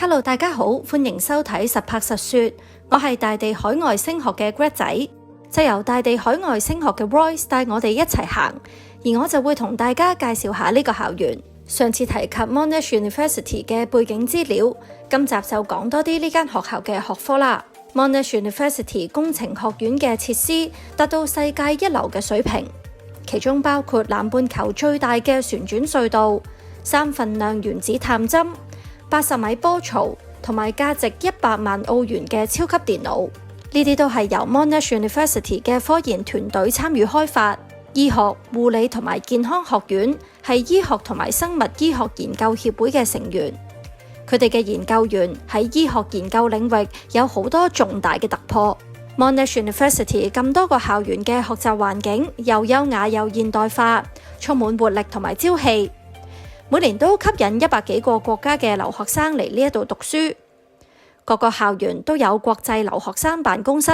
Hello， 大家好，歡迎收睇實拍實說。我係大地海外升學嘅 Grad 仔，就由大地海外升學嘅 Royce 帶我哋一齊行，而我就會同大家介紹下呢個校園。上次提及 Monash University 嘅背景資料，今集就講多啲呢間學校嘅學科啦。Monash University 工程學院嘅設施達到世界一流嘅水平，其中包括南半球最大嘅旋轉隧道、3份量原子探針、80米波槽同埋價值100萬澳元嘅超級電腦，呢啲都係由 Monash University 嘅科研團隊參與開發。醫學、護理同埋健康學院係醫學同埋生物醫學研究協會嘅成員，佢哋嘅研究員喺醫學研究領域有好多重大嘅突破。Monash University 咁多個校園嘅學習環境又優雅又現代化，充滿活力同埋朝氣。每年都吸引100幾個國家嘅留學生嚟呢一度讀書，各個校園都有國際留學生辦公室。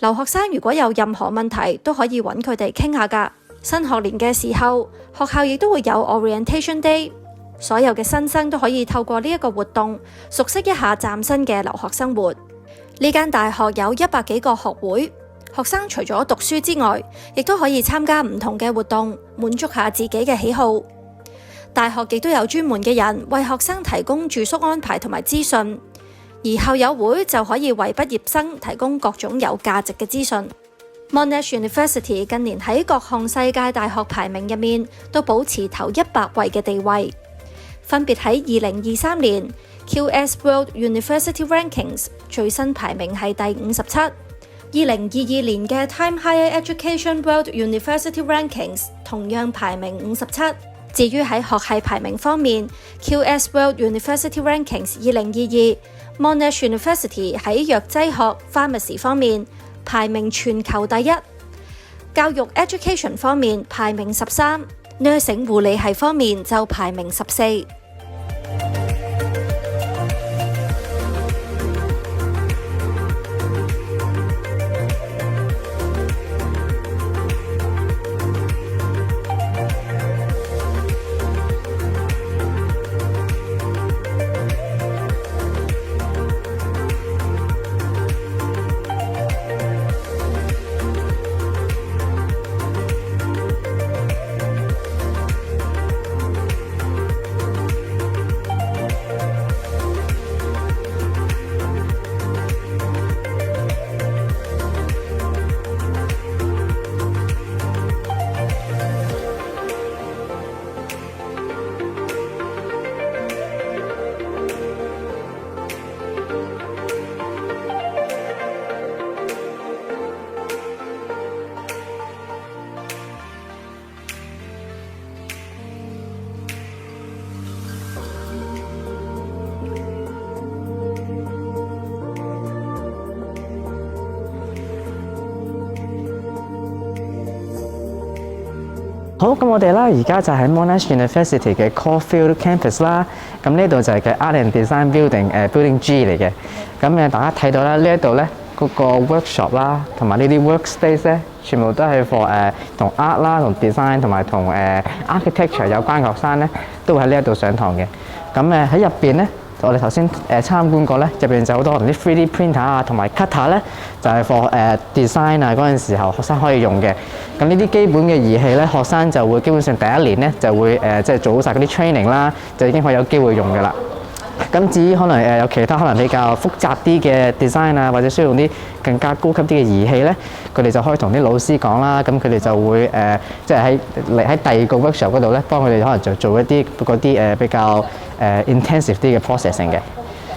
留學生如果有任何問題，都可以揾佢哋傾下㗎。新學年嘅時候，學校亦都會有 Orientation Day， 所有嘅新生都可以透過呢一個活動，熟悉一下嶄新嘅留學生活。呢間大學有100幾個學會，學生除咗讀書之外，亦都可以參加唔同嘅活動，滿足下自己嘅喜好。大學亦都有專門嘅人為學生提供住宿安排同埋資訊，而校友會就可以為畢業生提供各種有價值嘅資訊。Monash University 近年喺各項世界大學排名入面都保持頭100位嘅地位，分別喺2023年 QS World University Rankings 最新排名係第57，2022年嘅 Time Higher Education World University Rankings 同樣排名57。至於喺學系排名方面 ，QS World University Rankings 2022 Monash University 喺藥劑學 Pharmacy 方面排名全球第1，教育 Education 方面排名13， Nursing 護理系方面就排名14。好，咁我哋啦，而家就喺 Monash University 嘅 Caulfield Campus 啦。咁呢度就係嘅 Art and Design Building G 嚟嘅。咁大家睇到啦，呢一度咧嗰個 workshop 啦，同埋呢啲 workspace 咧，全部都係 for 同 art 啦、同 design 同埋同architecture 有關嘅學生咧，都會喺呢一度上堂嘅。咁喺入邊咧，我哋頭先參觀過咧，入邊就好多同啲 3D printer 啊，同埋 cutter 咧，就係 for design 啊嗰陣時候學生可以用嘅。咁呢啲基本嘅儀器咧，學生就會基本上第一年咧就會即係做好晒嗰啲 training 啦，就已經可以有機會用嘅啦。咁至於可能有其他可能比較複雜啲嘅 design 啊，或者需要用啲更加高級啲嘅儀器咧，佢哋就可以同啲老師講啦。咁佢哋就會即係喺第二個 workshop 嗰度咧，幫佢哋可能就做一啲嗰啲比較intensive 啲嘅 processing 嘅。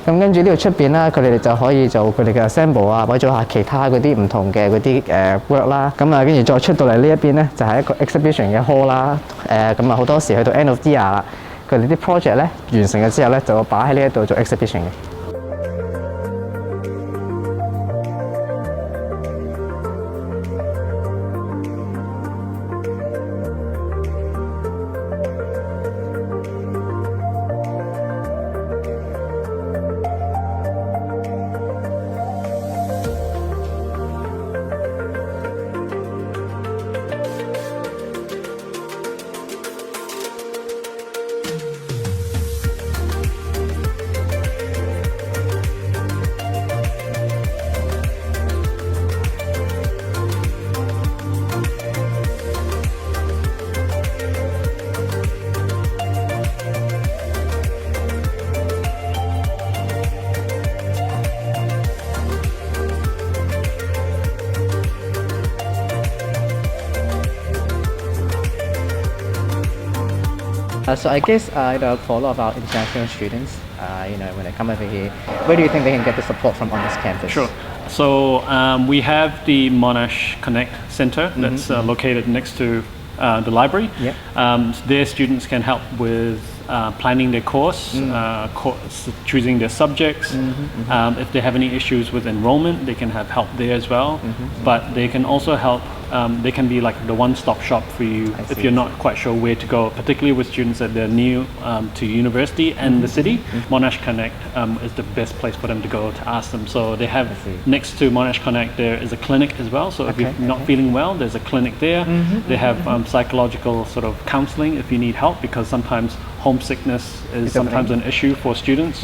咁跟住呢度出邊啦，佢哋就可以做佢哋嘅 assemble 啊，或者做下其他嗰啲唔同嘅嗰啲work 啦。咁跟住再出到嚟呢一邊咧，就係一個 exhibition 嘅 hall 啦。咁好多時去到 end of year 啦，佢哋啲 project 咧完成咗之後咧，就會擺喺呢一度做 exhibition 嘅。So I guess for a lot of our international students, when they come over here, where do you think they can get the support from on this campus? Sure. So we have the Monash Connect Center that's located next to the library. Yep. Their students can help with planning their course, choosing their subjects. If they have any issues with enrollment, they can have help there as well. But they can also help. They can be like the one-stop shop for you if you're not quite sure where to go, particularly with students that they're new to university and the city. Monash Connect is the best place for them to go to ask them. So they have next to Monash Connect there is a clinic as well. So if you're not feeling well, there's a clinic there. They have psychological sort of counseling if you need help, because sometimes homesickness is sometimes an issue for students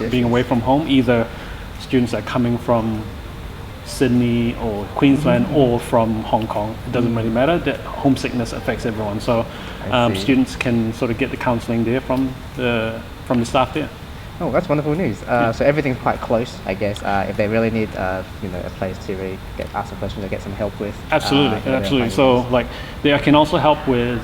being away from home. Either students are coming from Sydney or Queensland or from Hong Kong. It doesn't really matter. The homesickness affects everyone. So students can sort of get the counselling there from the staff there. Oh, that's wonderful news. So everything's quite close, I guess. If they really need, a place to really ask a question or get some help with. Absolutely. So like they can also help with.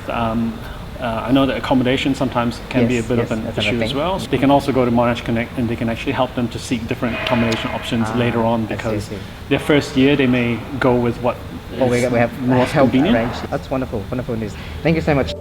I know that accommodation sometimes can be a bit of an issue as well. So they can also go to Monash Connect and they can actually help them to seek different accommodation options later on, because their first year they may go with what we have more help convenient. Arranged. That's wonderful news. Thank you so much.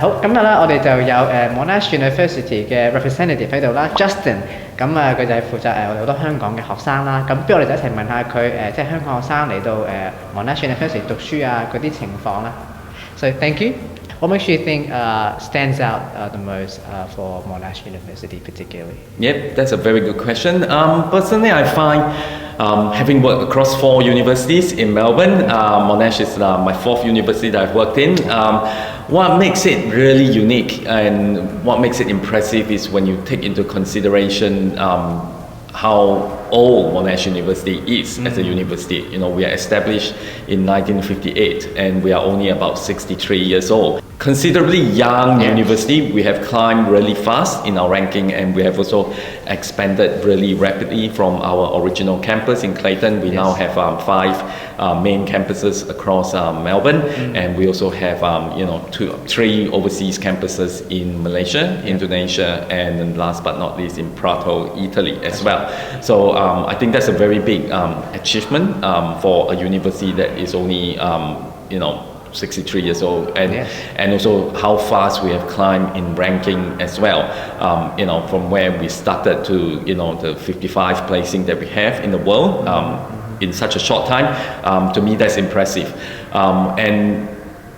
好，今日咧我哋就有Monash University 嘅 representative 喺度啦 ，Justin。咁佢就係負責我哋好多香港嘅學生啦。咁不如我哋就一齊問下佢即係香港學生嚟到Monash University 讀書啊嗰啲情況啦。So thank you. What makes you think stands out the most for Monash University particularly? Yep, that's a very good question. Personally, I find having worked across 4 universities in Melbourne, Monash is my 4th university that I've worked in. What makes it really unique and what makes it impressive is when you take into consideration how old Monash University is as a university. You know, we are established in 1958 and we are only about 63 years old. Considerably young university, we have climbed really fast in our ranking and we have also expanded really rapidly from our original campus in Clayton. We now have 5 main campuses across Melbourne, and we also have 3 overseas campuses in Malaysia, Indonesia, and then last but not least in Prato, Italy as well. So I think that's a very big achievement for a university that is only 63 years old, and also how fast we have climbed in ranking as well. From where we started to the 55 placing that we have in the world in such a short time. To me, that's impressive. And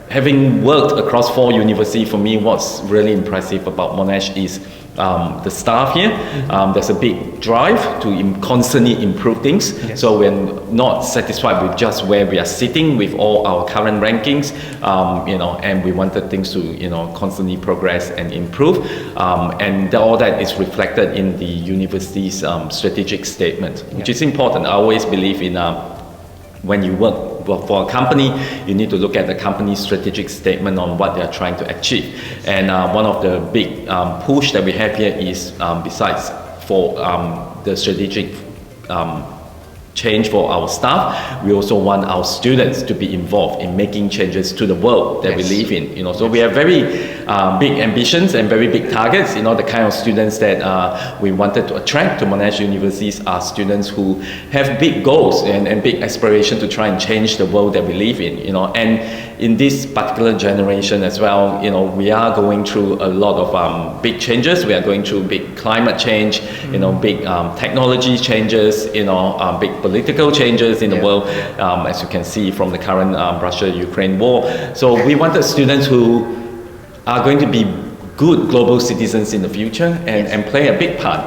having worked across 4 universities, for me, what's really impressive about Monash is the staff here. There's a big drive to constantly improve things. Yes. So we're not satisfied with just where we are sitting with all our current rankings, and we wanted things to, constantly progress and improve. And all that is reflected in the university's strategic statement, which is important. I always believe in when you work for a company, you need to look at the company's strategic statement on what they're trying to achieve. And one of the big push that we have here is, besides for the strategic change for our staff, we also want our students to be involved in making changes to the world that we live in. So we have very big ambitions and very big targets. The kind of students that we wanted to attract to Monash University are students who have big goals and big aspiration to try and change the world that we live in. And in this particular generation as well, we are going through a lot of big changes. We are going through big climate change, big technology changes, big political changes in the world, as you can see from the current Russia-Ukraine war. So we wanted students who are going to be good global citizens in the future and play a big part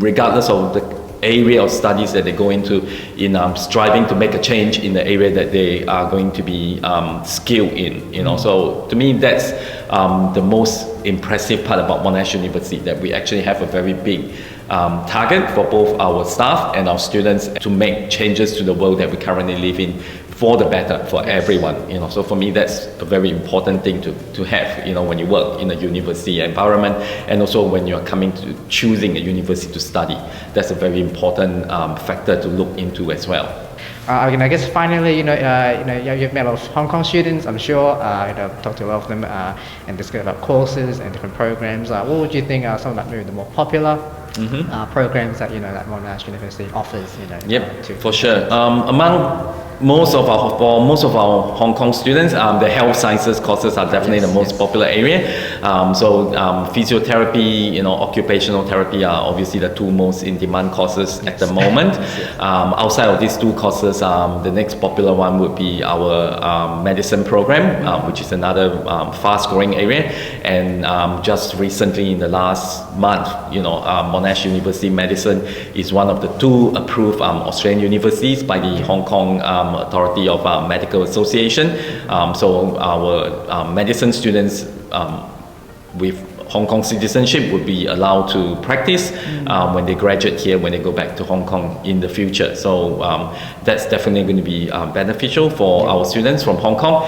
regardless of the area of studies that they go into, in striving to make a change in the area that they are going to be skilled in. So to me, that's the most impressive part about Monash University, that we actually have a very big target for both our staff and our students to make changes to the world that we currently live in for the better for everyone. So for me, that's a very important thing to have, when you work in a university environment, and also when you're coming to choosing a university to study. That's a very important factor to look into as well. I guess finally, you've met a lot of Hong Kong students, I'm sure. Talked to a lot of them and discussed about courses and different programs. What would you think are some of maybe the more popular programs that that Monash University offers? For sure. Among most of our Hong Kong students, the health sciences courses are definitely the most popular area. So physiotherapy, occupational therapy are obviously the two most in demand courses at the moment. Outside of these two courses, the next popular one would be our medicine program, which is another fast-growing area. And just recently, in the last month, Monash University Medicine is one of the two approved Australian universities by the Hong Kong Authority of Medical Association. So our medicine students with Hong Kong citizenship would be allowed to practice when they graduate here, when they go back to Hong Kong in the future. So that's definitely going to be beneficial for our students from Hong Kong.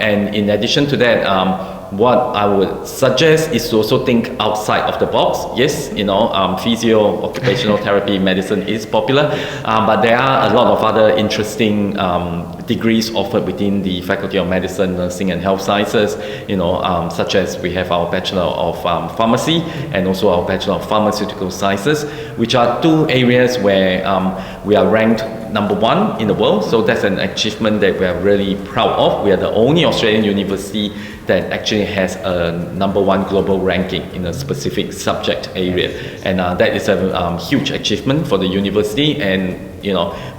And in addition to that, what I would suggest is to also think outside of the box. Yes, physio, occupational therapy, medicine is popular, but there are a lot of other interesting degrees offered within the Faculty of Medicine, Nursing and Health Sciences, such as we have our Bachelor of Pharmacy and also our Bachelor of Pharmaceutical Sciences, which are two areas where we are ranked number one in the world. So that's an achievement that we are really proud of. We are the only Australian university that actually has a number one global ranking in a specific subject area. And that is a huge achievement for the university. And,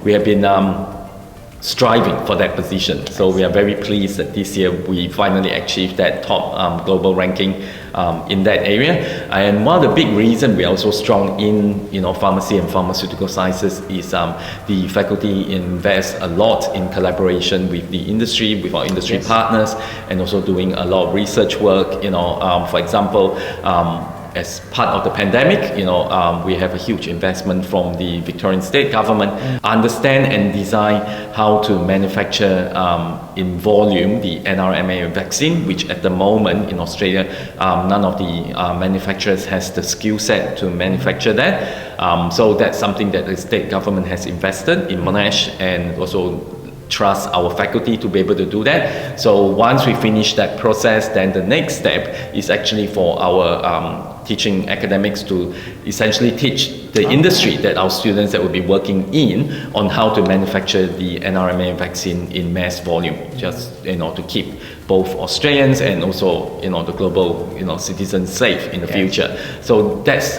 we have been striving for that position. So we are very pleased that this year we finally achieved that top global ranking in that area. And one of the big reasons we are also strong in pharmacy and pharmaceutical sciences is the faculty invests a lot in collaboration with the industry, with our industry partners, and also doing a lot of research work. For example, as part of the pandemic, we have a huge investment from the Victorian state government, understand and design how to manufacture in volume the NRMA vaccine, which at the moment in Australia, none of the manufacturers has the skill set to manufacture that. So that's something that the state government has invested in Monash, and also trust our faculty to be able to do that. So once we finish that process, then the next step is actually for our teaching academics to essentially teach the industry that our students that will be working in on how to manufacture the NRMA vaccine in mass volume, just to keep both Australians and also the global citizens safe in the future. So that's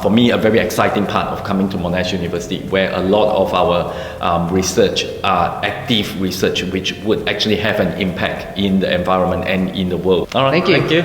for me a very exciting part of coming to Monash University, where a lot of our research are active research which would actually have an impact in the environment and in the world. All right, thank you.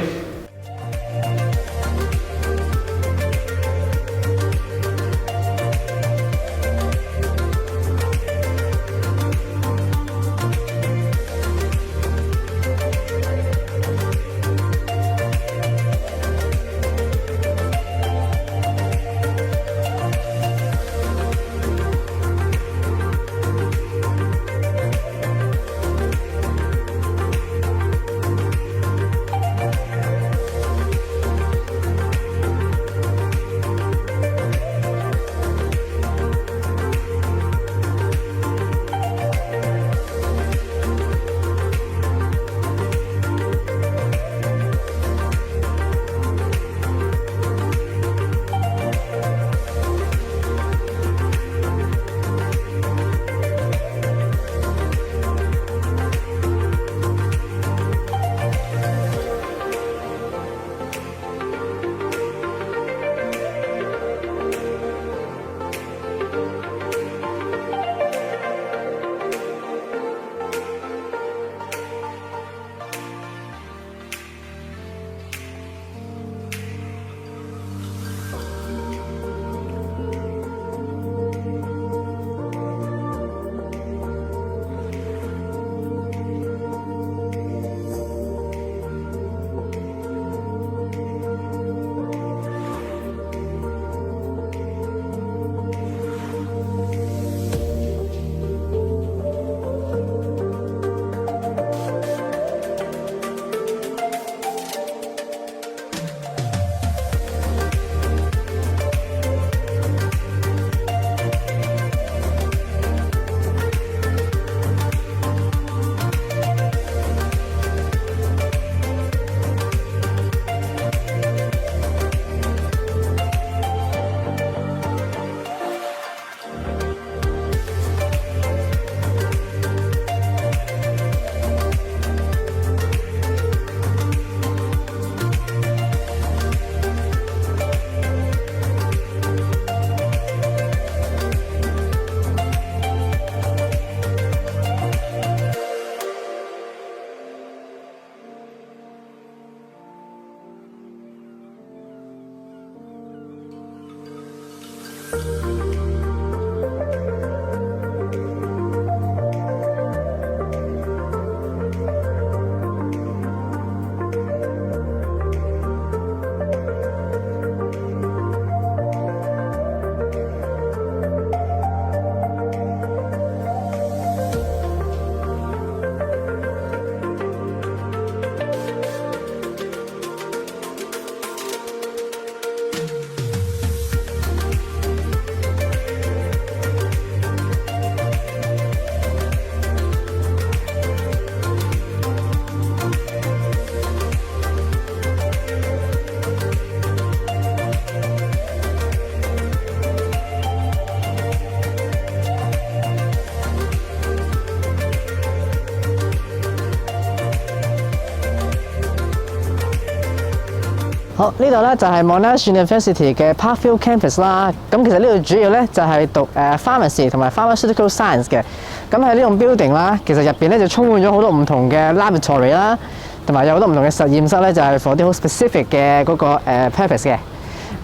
好，呢度咧就係 Monash University 嘅 Parkville Campus 啦。咁其實呢度主要咧就係讀pharmacy 同埋 pharmaceutical science 嘅。咁喺呢棟 building 啦，其實入邊咧就充滿咗好多唔同嘅 laboratory 啦，同埋有好多唔同嘅實驗室咧，就係 for 啲好 specific 嘅嗰個purpose 嘅。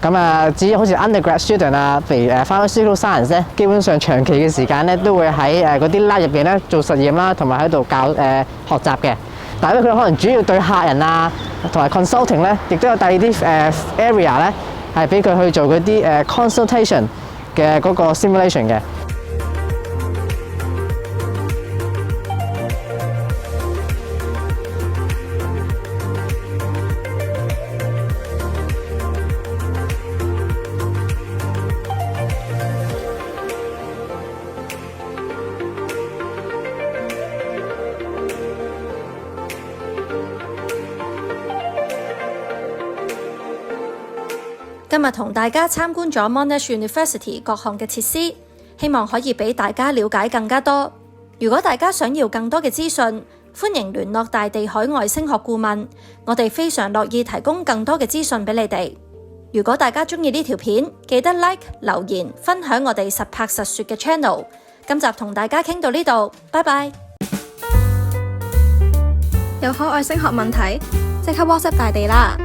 咁啊，至於好似 undergrad student 啊，譬如pharmaceutical science 咧，基本上長期嘅時間咧都會喺嗰啲 lab 入邊咧做實驗啦，同埋喺度學習嘅。但係咧，佢可能主要對客人啊，同埋 consulting 咧，亦都有第二啲area 咧，係俾佢去做嗰啲consultation 嘅嗰個 simulation 嘅。今日同大家參觀咗 Monash University 各項嘅設施，希望可以俾大家了解更加多。如果大家想要更多嘅資訊，歡迎聯絡大地海外升學顧問，我哋非常樂意提供更多嘅資訊俾你哋。如果大家鍾意呢條片，記得 like、留言、分享我哋實拍實說嘅 channel。今集同大家傾到呢度，拜拜。有海外升學問題，即刻 WhatsApp 大地啦！